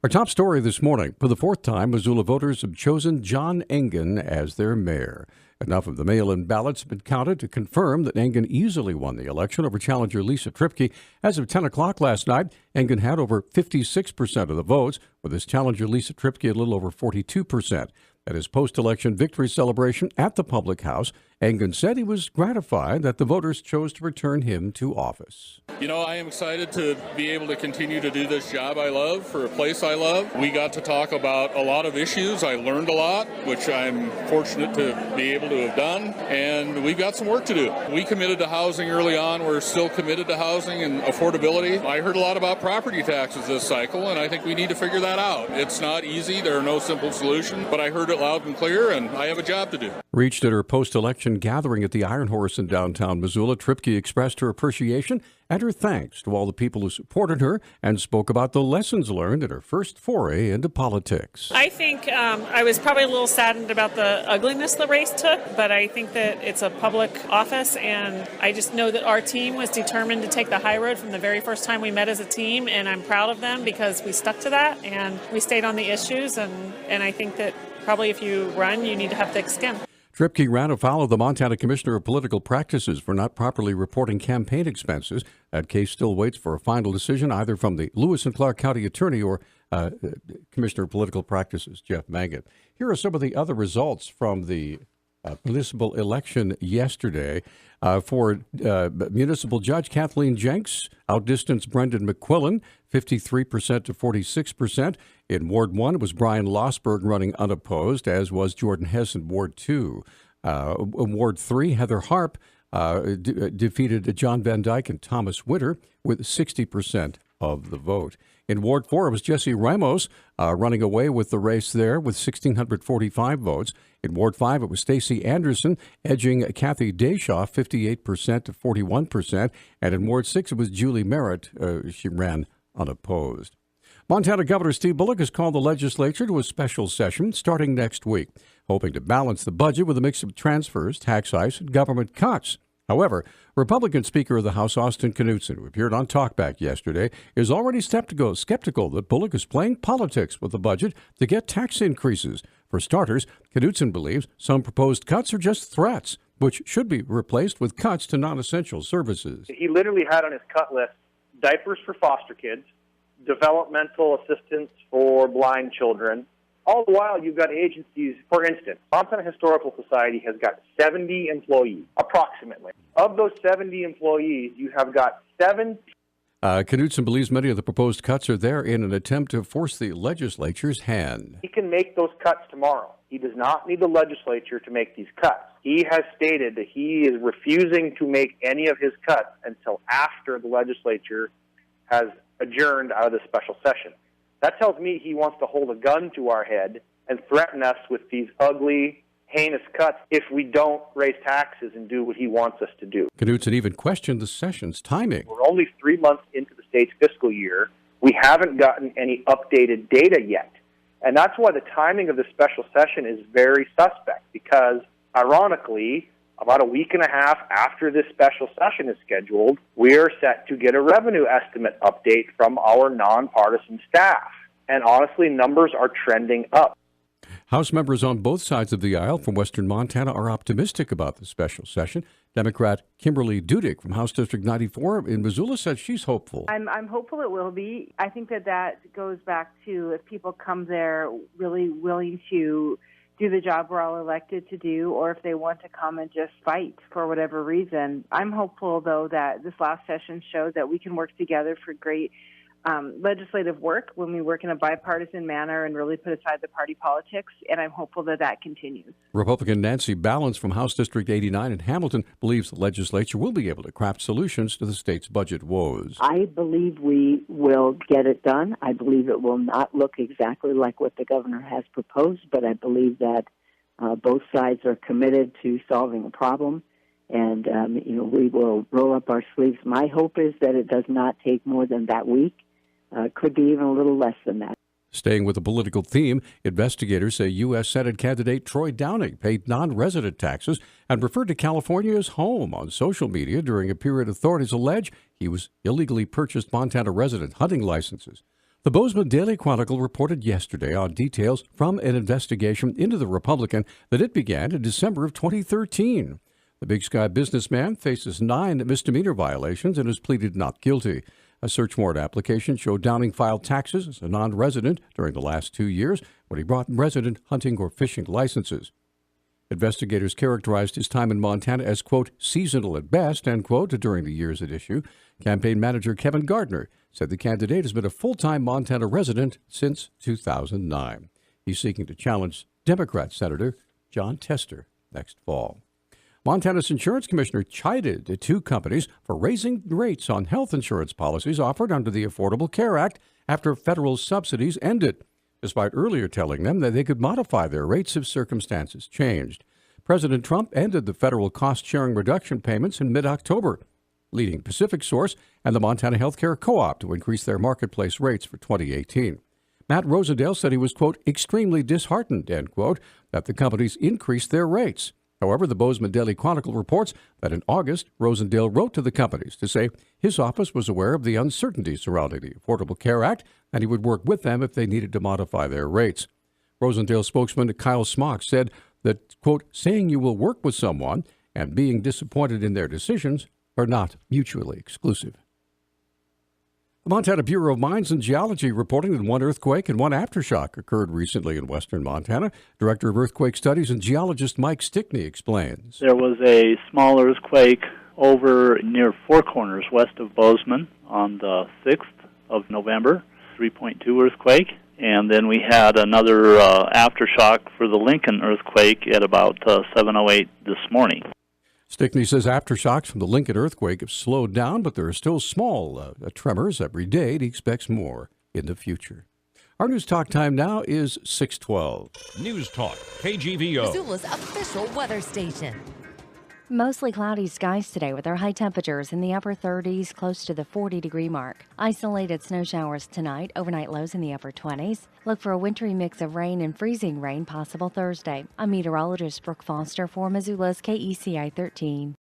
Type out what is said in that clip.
Our top story this morning. For the fourth time, Missoula voters have chosen John Engen as their mayor. Enough of the mail-in ballots have been counted to confirm that Engen easily won the election over challenger Lisa Tripke. As of 10 o'clock last night, Engen had over 56% of the votes, with his challenger Lisa Tripke a little over 42%. At his post-election victory celebration at the Public House, Engen said he was gratified that the voters chose to return him to office. You know, I am excited to be able to continue to do this job I love for a place I love. We got to talk about a lot of issues. I learned a lot, which I'm fortunate to be able to have done, and we've got some work to do. We committed to housing early on. We're still committed to housing and affordability. I heard a lot about property taxes this cycle, and I think we need to figure that out. It's not easy. There are no simple solutions, but I heard it loud and clear, and I have a job to do. Reached at her post-election gathering at the Iron Horse in downtown Missoula, Tripke expressed her appreciation and her thanks to all the people who supported her and spoke about the lessons learned in her first foray into politics. I think I was probably a little saddened about the ugliness the race took, but I think that it's a public office, and I just know that our team was determined to take the high road from the very first time we met as a team, and I'm proud of them because we stuck to that and we stayed on the issues, and I think that probably if you run, you need to have thick skin. Tripke ran afoul of the Montana Commissioner of Political Practices for not properly reporting campaign expenses. That case still waits for a final decision either from the Lewis and Clark County Attorney or Commissioner of Political Practices, Jeff Maggot. Here are some of the other results from the municipal election yesterday. For municipal judge Kathleen Jenks, outdistanced Brendan McQuillan, 53% to 46%. In Ward 1, it was Brian Losberg running unopposed, as was Jordan Hess in Ward 2. In Ward 3, Heather Harp defeated John Van Dyke and Thomas Winter with 60% of the vote. In Ward 4, it was Jesse Ramos running away with the race there with 1,645 votes. In Ward 5, it was Stacey Anderson edging Kathy Deshaw 58% to 41%. And in Ward 6, it was Julie Merritt. She ran unopposed. Montana Governor Steve Bullock has called the legislature to a special session starting next week, hoping to balance the budget with a mix of transfers, tax hikes, and government cuts. However, Republican Speaker of the House Austin Knudsen, who appeared on Talkback yesterday, is already skeptical that Bullock is playing politics with the budget to get tax increases. For starters, Knudsen believes some proposed cuts are just threats, which should be replaced with cuts to non-essential services. He literally had on his cut list diapers for foster kids, developmental assistance for blind children. All the while, you've got agencies, for instance, Montana Historical Society has got 70 employees, approximately. Of those 70 employees, you have got 7. Knudsen believes many of the proposed cuts are there in an attempt to force the legislature's hand. He can make those cuts tomorrow. He does not need the legislature to make these cuts. He has stated that he is refusing to make any of his cuts until after the legislature has adjourned out of the special session. That tells me he wants to hold a gun to our head and threaten us with these ugly, heinous cuts if we don't raise taxes and do what he wants us to do. Knudsen even questioned the session's timing. We're only 3 months into the state's fiscal year. We haven't gotten any updated data yet. And that's why the timing of the special session is very suspect, because, ironically, about a week and a half after this special session is scheduled, we are set to get a revenue estimate update from our nonpartisan staff. And honestly, numbers are trending up. House members on both sides of the aisle from western Montana are optimistic about the special session. Democrat Kimberly Dudick from House District 94 in Missoula said she's hopeful. I'm hopeful it will be. I think that goes back to if people come there really willing to do the job we're all elected to do, or if they want to come and just fight for whatever reason. I'm hopeful, though, that this last session showed that we can work together for great legislative work when we work in a bipartisan manner and really put aside the party politics, and I'm hopeful that continues. Republican Nancy Ballance from House District 89 in Hamilton believes the legislature will be able to craft solutions to the state's budget woes. I believe we will get it done. I believe it will not look exactly like what the governor has proposed, but I believe that both sides are committed to solving a problem, and we will roll up our sleeves. My hope is that it does not take more than that week. Could be even a little less than that. Staying with the political theme, investigators say U.S. Senate candidate Troy Downing paid non-resident taxes and referred to California as home on social media during a period authorities allege he was illegally purchased Montana resident hunting licenses. The Bozeman Daily Chronicle reported yesterday on details from an investigation into the Republican that it began in December of 2013. The Big Sky businessman faces 9 misdemeanor violations and has pleaded not guilty. A search warrant application showed Downing filed taxes as a non-resident during the last 2 years when he brought resident hunting or fishing licenses. Investigators characterized his time in Montana as, quote, seasonal at best, end quote, during the years at issue. Campaign manager Kevin Gardner said the candidate has been a full-time Montana resident since 2009. He's seeking to challenge Democrat Senator Jon Tester next fall. Montana's insurance commissioner chided 2 companies for raising rates on health insurance policies offered under the Affordable Care Act after federal subsidies ended, despite earlier telling them that they could modify their rates if circumstances changed. President Trump ended the federal cost-sharing reduction payments in mid-October, leading Pacific Source and the Montana Healthcare Co-op to increase their marketplace rates for 2018. Matt Rosendale said he was, quote, extremely disheartened, end quote, that the companies increased their rates. However, the Bozeman Daily Chronicle reports that in August, Rosendale wrote to the companies to say his office was aware of the uncertainty surrounding the Affordable Care Act and he would work with them if they needed to modify their rates. Rosendale spokesman Kyle Smock said that, quote, saying you will work with someone and being disappointed in their decisions are not mutually exclusive. The Montana Bureau of Mines and Geology reporting that 1 earthquake and 1 aftershock occurred recently in western Montana. Director of Earthquake Studies and geologist Mike Stickney explains. There was a small earthquake over near Four Corners west of Bozeman on the 6th of November, 3.2 earthquake. And then we had another aftershock for the Lincoln earthquake at about 7:08 this morning. Stickney says aftershocks from the Lincoln earthquake have slowed down, but there are still small tremors every day. He expects more in the future. Our News Talk time now is 6:12. News Talk, KGVO. Missoula's official weather station. Mostly cloudy skies today with our high temperatures in the upper 30s, close to the 40-degree mark. Isolated snow showers tonight, overnight lows in the upper 20s. Look for a wintry mix of rain and freezing rain possible Thursday. I'm meteorologist Brooke Foster for Missoula's KECI 13.